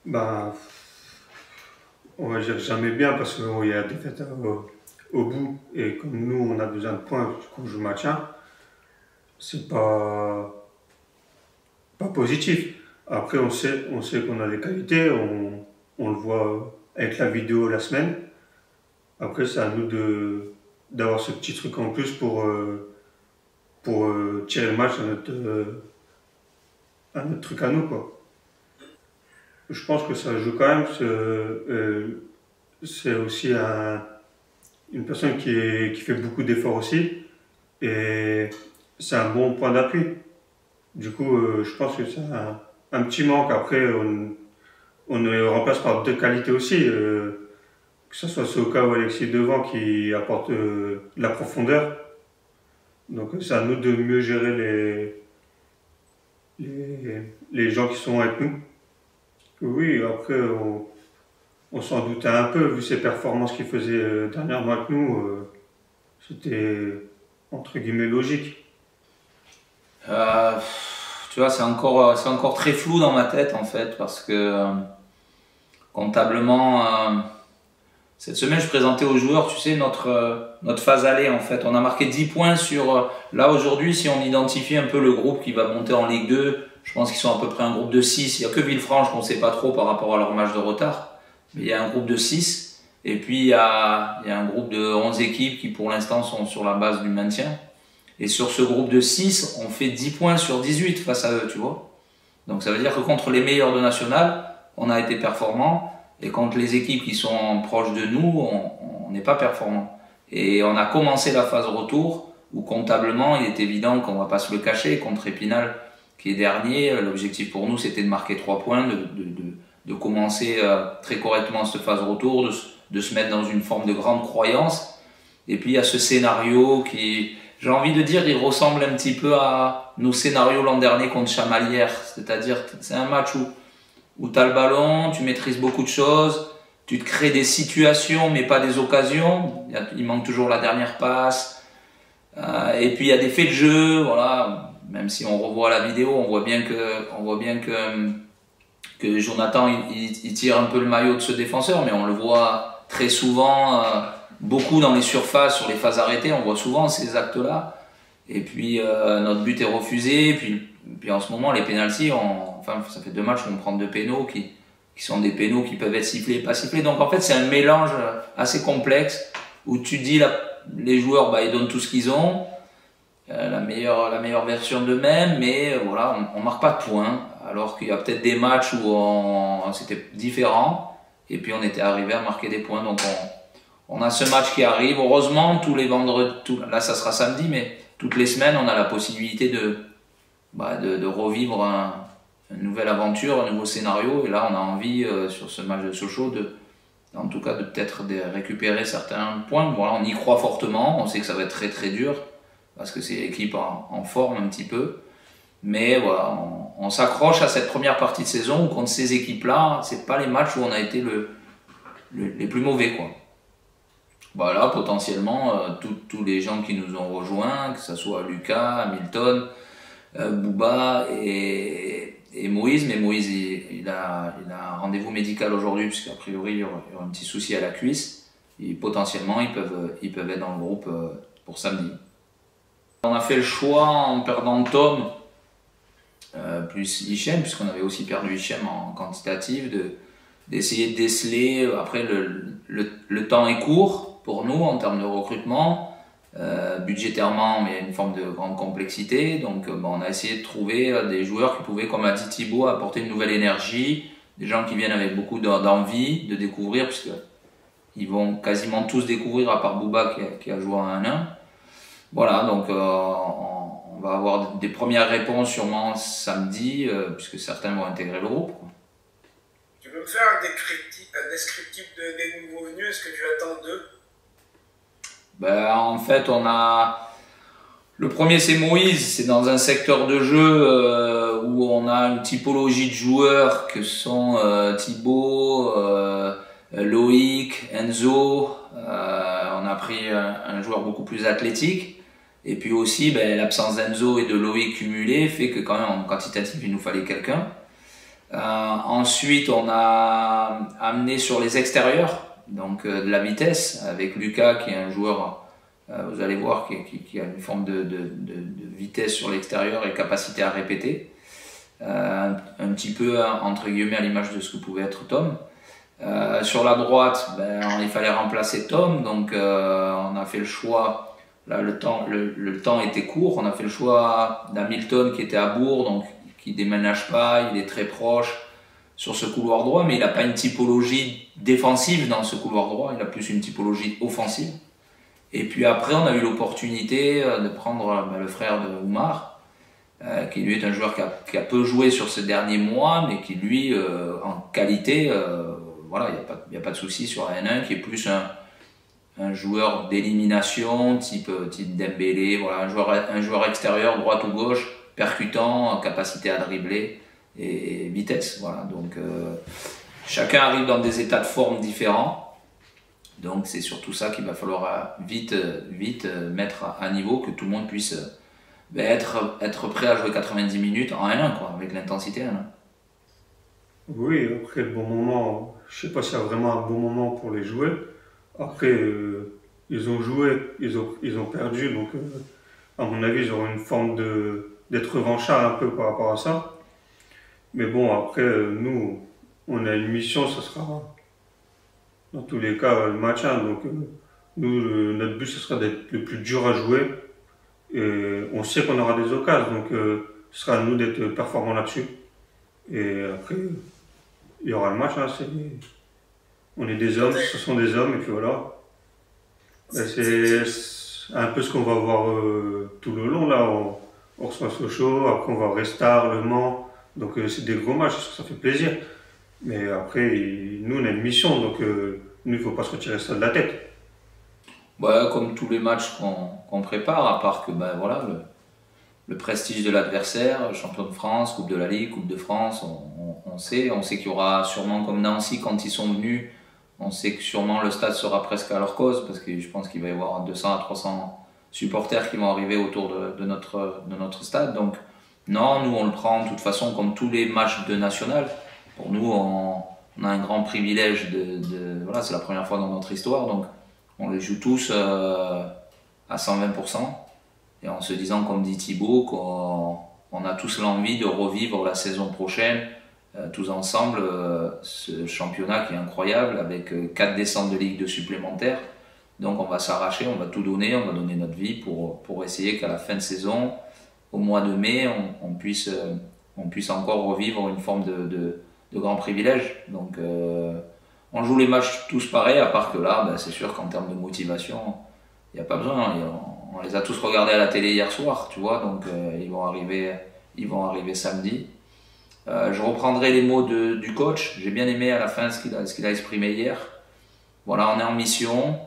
Bah, on va dire jamais bien parce qu'il y a des fêtes au bout et comme nous on a besoin de points qu'on joue maintien, c'est pas positif. Après on sait qu'on a des qualités, on le voit avec la vidéo la semaine. Après c'est à nous d'avoir ce petit truc en plus pour tirer le match à notre truc à nous quoi. Je pense que ça joue quand même. C'est aussi une personne qui fait beaucoup d'efforts aussi. Et c'est un bon point d'appui. Du coup, je pense que c'est un petit manque. Après, on le remplace par deux qualités aussi. Que ce soit Soka ou Alexis devant qui apporte de la profondeur. Donc c'est à nous de mieux gérer les gens qui sont avec nous. Oui, après, on s'en doutait un peu, vu ses performances qu'il faisait dernièrement avec nous. C'était entre guillemets logique. Euh, Tu vois, c'est encore très flou dans ma tête en fait, parce que comptablement, cette semaine je présentais aux joueurs, tu sais, notre phase aller en fait. On a marqué 10 points sur, là aujourd'hui, si on identifie un peu le groupe qui va monter en Ligue 2, je pense qu'ils sont à peu près un groupe de 6. Il n'y a que Villefranche qu'on ne sait pas trop par rapport à leur match de retard, mais il y a un groupe de 6. Et puis il y a un groupe de 11 équipes qui pour l'instant sont sur la base du maintien. Et sur ce groupe de 6, on fait 10 points sur 18 face à eux, tu vois. Donc ça veut dire que contre les meilleurs de national, on a été performant. Et contre les équipes qui sont proches de nous, on n'est pas performant. Et on a commencé la phase retour, où comptablement, il est évident qu'on va pas se le cacher, contre Épinal, qui est dernier. L'objectif pour nous, c'était de marquer 3 points, de commencer très correctement cette phase retour, de se mettre dans une forme de grande croyance. Et puis il y a ce scénario qui, j'ai envie de dire, il ressemble un petit peu à nos scénarios l'an dernier contre Chamalières. C'est-à-dire, c'est un match où tu as le ballon, tu maîtrises beaucoup de choses, tu te crées des situations mais pas des occasions. Il manque toujours la dernière passe. Et puis il y a des faits de jeu, voilà. Même si on revoit la vidéo, on voit bien que Jonathan il tire un peu le maillot de ce défenseur, mais on le voit très souvent, beaucoup dans les surfaces, sur les phases arrêtées, on voit souvent ces actes-là. Et puis notre but est refusé. Puis en ce moment, les pénaltys, enfin ça fait 2 matchs où on prend 2 pénaux qui sont des pénaux qui peuvent être sifflés et pas sifflés. Donc en fait, c'est un mélange assez complexe où tu dis les joueurs, bah, ils donnent tout ce qu'ils ont, la meilleure version d'eux-mêmes, mais voilà, on marque pas de points. Alors qu'il y a peut-être des matchs où c'était différent et puis on était arrivé à marquer des points. Donc on a ce match qui arrive. Heureusement, tous les vendredis, là ça sera samedi, mais toutes les semaines, on a la possibilité de revivre une nouvelle aventure, un nouveau scénario. Et là, on a envie, sur ce match de Sochaux, en tout cas, de peut-être récupérer certains points. Voilà, on y croit fortement. On sait que ça va être très très dur parce que c'est l'équipe en forme un petit peu. Mais voilà, on s'accroche à cette première partie de saison où contre ces équipes-là, c'est pas les matchs où on a été les plus mauvais, quoi. Voilà, potentiellement, tous les gens qui nous ont rejoints, que ce soit Lucas, Hamilton, Bouba et Moïse. Mais Moïse, il a un rendez-vous médical aujourd'hui, puisqu'a priori, il y aura un petit souci à la cuisse. Et potentiellement, ils peuvent être dans le groupe pour samedi. On a fait le choix, en perdant Tom, plus Hichem, puisqu'on avait aussi perdu Hichem en quantitative, d'essayer de déceler. Après, le temps est court pour nous en termes de recrutement, budgétairement, mais il y a une forme de grande complexité. Donc on a essayé de trouver des joueurs qui pouvaient, comme a dit Thibaut, apporter une nouvelle énergie, des gens qui viennent avec beaucoup d'envie de découvrir, puisque ils vont quasiment tous découvrir, à part Bouba qui a joué en 1-1. Voilà, donc on va avoir des premières réponses sûrement samedi, puisque certains vont intégrer le groupe, quoi. Tu peux me faire un descriptif des nouveaux venus? Est-ce que tu attends d'eux? Ben, en fait, le premier, c'est Moïse. C'est dans un secteur de jeu où on a une typologie de joueurs que sont Thibaut, Loïc, Enzo. On a pris un joueur beaucoup plus athlétique. Et puis aussi, ben, l'absence d'Enzo et de Loïc cumulée fait que quand même en quantitatif, il nous fallait quelqu'un. Ensuite, on a amené sur les extérieurs, donc de la vitesse, avec Lucas qui est un joueur, vous allez voir, qui a une forme de vitesse sur l'extérieur et capacité à répéter. Un petit peu, entre guillemets, à l'image de ce que pouvait être Tom. Sur la droite, il fallait remplacer Tom, donc on a fait le choix. Là, le temps était court. On a fait le choix d'Hamilton qui était à Bourg, donc qui déménage pas, il est très proche sur ce couloir droit, mais il n'a pas une typologie défensive dans ce couloir droit, il a plus une typologie offensive. Et puis après, on a eu l'opportunité de prendre le frère de Oumar, qui lui est un joueur qui a peu joué sur ces derniers mois, mais qui lui, en qualité, voilà, il n'y a pas de souci sur la N1, qui est plus un joueur d'élimination, type Dembélé, voilà, un joueur extérieur, droite ou gauche, percutant, capacité à dribbler et vitesse. Voilà. Donc, chacun arrive dans des états de forme différents. Donc, c'est surtout ça qu'il va falloir vite mettre à niveau, que tout le monde puisse être prêt à jouer 90 minutes en 1-1, quoi, avec l'intensité 1-1. Oui, après le bon moment, je sais pas s'il y a vraiment un bon moment pour les jouer. Après, ils ont joué, ils ont perdu, donc à mon avis, ils auront une forme d'être revanchards un peu par rapport à ça. Mais bon, après, nous, on a une mission, ça sera dans tous les cas le maintien. Donc, nous, notre but, ce sera d'être le plus dur à jouer. Et on sait qu'on aura des occasions, donc ce sera à nous d'être performants là-dessus. Et après, il y aura le match. Hein, on est des hommes, ce sont des hommes, et puis voilà. C'est un peu ce qu'on va voir tout le long. Là, on reçoit Sochaux, après on va Restart, Le Mans. Donc c'est des gros matchs, ça fait plaisir. Mais après, nous, on a une mission, donc nous, il ne faut pas se retirer ça de la tête. Ouais, comme tous les matchs qu'on prépare, à part que voilà, le prestige de l'adversaire, champion de France, Coupe de la Ligue, Coupe de France, on sait qu'il y aura sûrement, comme Nancy quand ils sont venus, on sait que sûrement le stade sera presque à leur cause, parce que je pense qu'il va y avoir 200 à 300 supporters qui vont arriver autour de notre stade. Donc non, nous on le prend de toute façon comme tous les matchs de national. Pour nous, on a un grand privilège voilà, c'est la première fois dans notre histoire, donc on les joue tous à 120%, et en se disant, comme dit Thibaut, qu'on a tous l'envie de revivre la saison prochaine, tous ensemble, ce championnat qui est incroyable, avec 4 descentes de Ligue 2 supplémentaires. Donc on va s'arracher, on va tout donner, on va donner notre vie pour essayer qu'à la fin de saison, au mois de mai, on puisse encore revivre une forme de grand privilège. Donc on joue les matchs tous pareils, à part que là, c'est sûr qu'en termes de motivation, il n'y a pas besoin. On les a tous regardés à la télé hier soir, tu vois, donc ils vont arriver samedi. Je reprendrai les mots du coach. J'ai bien aimé à la fin ce qu'il a exprimé hier. Voilà, on est en mission,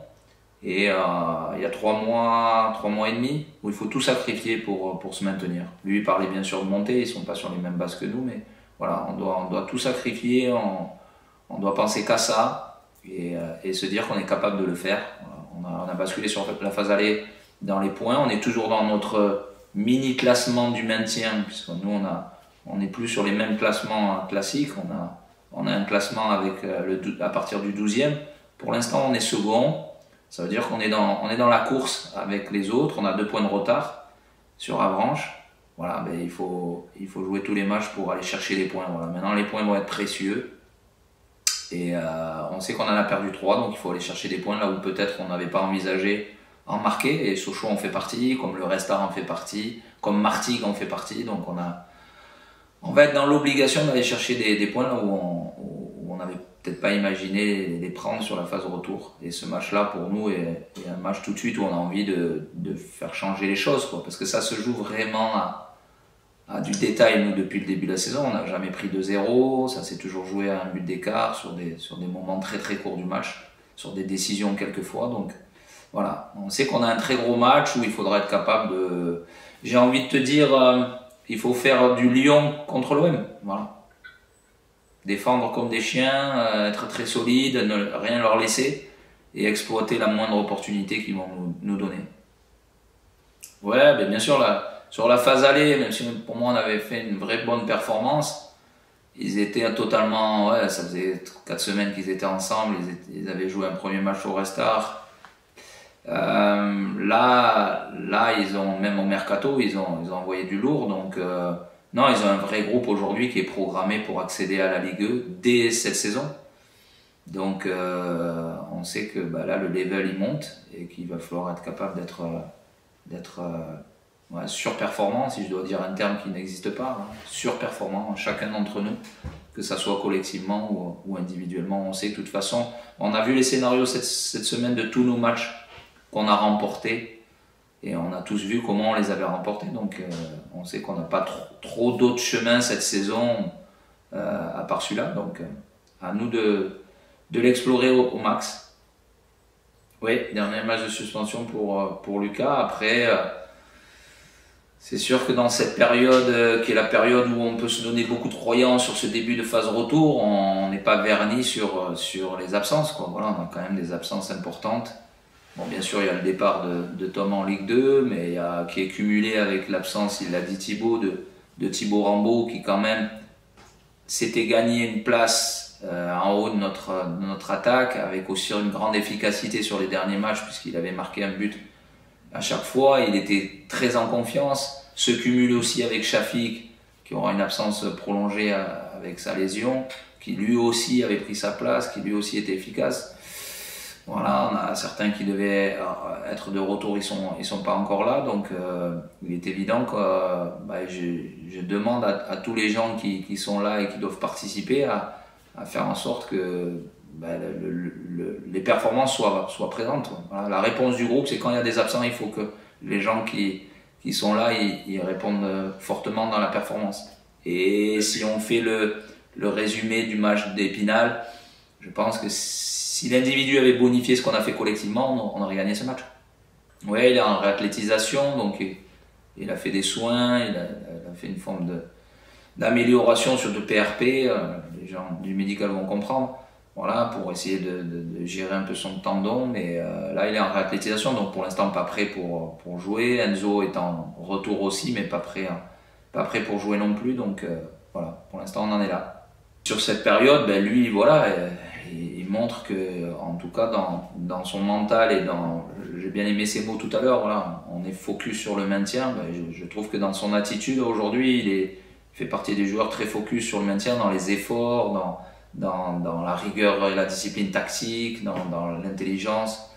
et il y a 3 mois et demi où il faut tout sacrifier pour se maintenir. Lui, il parlait bien sûr de monter, ils ne sont pas sur les mêmes bases que nous, mais voilà, on doit tout sacrifier, on doit penser qu'à ça, et se dire qu'on est capable de le faire. On a basculé sur la phase aller dans les points, on est toujours dans notre mini classement du maintien, puisque nous on n'est plus sur les mêmes classements classiques, on a un classement avec à partir du 12e. Pour l'instant on est second, ça veut dire qu'on est dans la course avec les autres, on a 2 points de retard sur Avranches. Voilà, il faut jouer tous les matchs pour aller chercher les points. Voilà. Maintenant les points vont être précieux, et on sait qu'on en a perdu 3, donc il faut aller chercher des points là où peut-être on n'avait pas envisagé en marquer, et Sochaux en fait partie, comme le Restart en fait partie, comme Martigues en fait partie, donc on va être dans l'obligation d'aller chercher des points là où on n'avait peut-être pas imaginé les prendre sur la phase retour. Et ce match-là, pour nous, est un match tout de suite où on a envie de faire changer les choses, quoi, parce que ça se joue vraiment à du détail. Nous, depuis le début de la saison, on n'a jamais pris 2-0, ça s'est toujours joué à un but d'écart sur des moments très très courts du match, sur des décisions quelquefois. Donc voilà, on sait qu'on a un très gros match où il faudra être capable de... J'ai envie de te dire, il faut faire du Lyon contre l'OM, voilà. Défendre comme des chiens, être très solide, ne rien leur laisser, et exploiter la moindre opportunité qu'ils vont nous donner. Ouais, bien sûr, sur la phase aller, même si pour moi on avait fait une vraie bonne performance, Ils étaient totalement, ouais, ça faisait 4 semaines qu'ils étaient ensemble, ils avaient joué un premier match au Restart. Là, ils ont, même au Mercato, ils ont envoyé du lourd, donc non, ils ont un vrai groupe aujourd'hui qui est programmé pour accéder à la Ligue 2 dès cette saison. Donc on sait que là le level il monte et qu'il va falloir être capable d'être ouais, surperformant, si je dois dire un terme qui n'existe pas, hein, surperformant chacun d'entre nous, que ça soit collectivement ou individuellement. On sait que de toute façon, on a vu les scénarios cette semaine de tous nos matchs qu'on a remportés et on a tous vu comment on les avait remportés, donc on sait qu'on n'a pas trop d'autres chemins cette saison à part celui-là, donc à nous de l'explorer au max. Oui, dernier match de suspension pour Lucas. Après, c'est sûr que dans cette période, qui est la période où on peut se donner beaucoup de croyance sur ce début de phase retour, on n'est pas verni sur les absences, quoi. Voilà, on a quand même des absences importantes. Bon, bien sûr, il y a le départ de Tom en Ligue 2, mais qui est cumulé avec l'absence, il l'a dit Thibaut, de Thibaut Rambaud, qui quand même s'était gagné une place en haut de notre attaque, avec aussi une grande efficacité sur les derniers matchs, puisqu'il avait marqué un but à chaque fois. Il était très en confiance. Se cumule aussi avec Shafik, qui aura une absence prolongée avec sa lésion, qui lui aussi avait pris sa place, qui lui aussi était efficace. Voilà, on a certains qui devaient être de retour, ils sont pas encore là, donc il est évident que je demande à tous les gens qui sont là et qui doivent participer à faire en sorte que les performances soient présentes. Voilà, la réponse du groupe, c'est quand il y a des absents, il faut que les gens qui sont là, ils répondent fortement dans la performance. Et si on fait le résumé du match d'Épinal, je pense que si l'individu avait bonifié ce qu'on a fait collectivement, on aurait gagné ce match. Ouais, il est en réathlétisation, donc il a fait des soins, il a fait une forme d'amélioration sur le PRP, les gens du médical vont comprendre, voilà, pour essayer de gérer un peu son tendon, mais là il est en réathlétisation, donc pour l'instant pas prêt pour jouer. Enzo est en retour aussi, mais pas prêt pour jouer non plus, donc voilà, pour l'instant on en est là. Sur cette période, lui, voilà, il montre que, en tout cas dans son mental et j'ai bien aimé ses mots tout à l'heure, voilà, on est focus sur le maintien. Je trouve que dans son attitude aujourd'hui, il fait partie des joueurs très focus sur le maintien, dans les efforts, dans la rigueur et la discipline tactique, dans l'intelligence.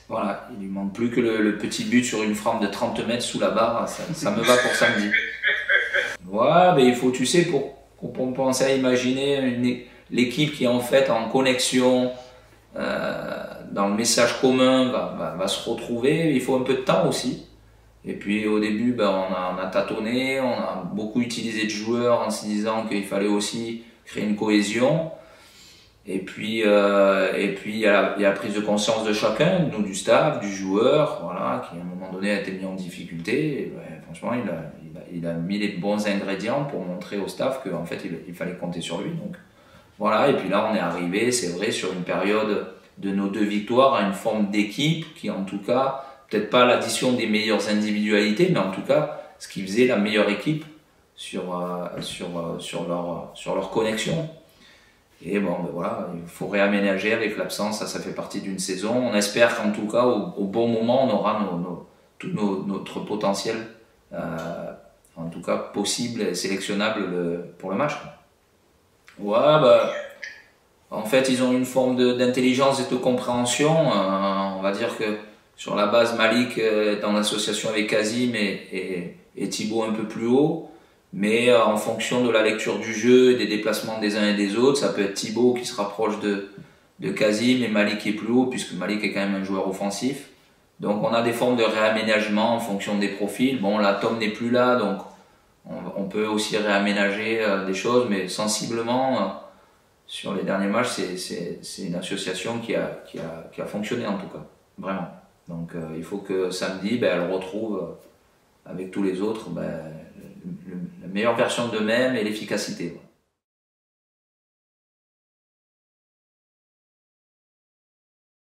Voilà, il lui manque plus que le petit but sur une frappe de 30 mètres sous la barre, ça me va pour samedi. Ouais, il faut, tu sais, pour penser à imaginer l'équipe qui est en fait en connexion, dans le message commun, va se retrouver. Il faut un peu de temps aussi. Et puis au début, on a tâtonné, on a beaucoup utilisé de joueurs en se disant qu'il fallait aussi créer une cohésion. Et puis il y a la prise de conscience de chacun, nous du staff, du joueur, voilà, qui à un moment donné a été mis en difficulté. Et, franchement, il a mis les bons ingrédients pour montrer au staff qu'en fait il fallait compter sur lui. Donc voilà, et puis là on est arrivé, c'est vrai, sur une période de nos 2 victoires à une forme d'équipe qui, en tout cas, peut-être pas l'addition des meilleures individualités, mais en tout cas ce qui faisait la meilleure équipe sur leur connexion. Et voilà, il faut réaménager avec l'absence, ça fait partie d'une saison. On espère qu'en tout cas au bon moment on aura tout notre potentiel, en tout cas possible et sélectionnable pour le match. Ouais, en fait ils ont une forme d'intelligence et de compréhension. On va dire que sur la base, Malik est en association avec Kazim et Thibaut un peu plus haut. Mais en fonction de la lecture du jeu et des déplacements des uns et des autres, ça peut être Thibaut qui se rapproche de Kazim et Malik qui est plus haut, puisque Malik est quand même un joueur offensif. Donc on a des formes de réaménagement en fonction des profils. Bon, là Tom n'est plus là, donc on peut aussi réaménager des choses, mais sensiblement, sur les derniers matchs, c'est une association qui a fonctionné en tout cas, vraiment. Donc il faut que samedi, elle retrouve avec tous les autres la meilleure version d'eux-mêmes et l'efficacité.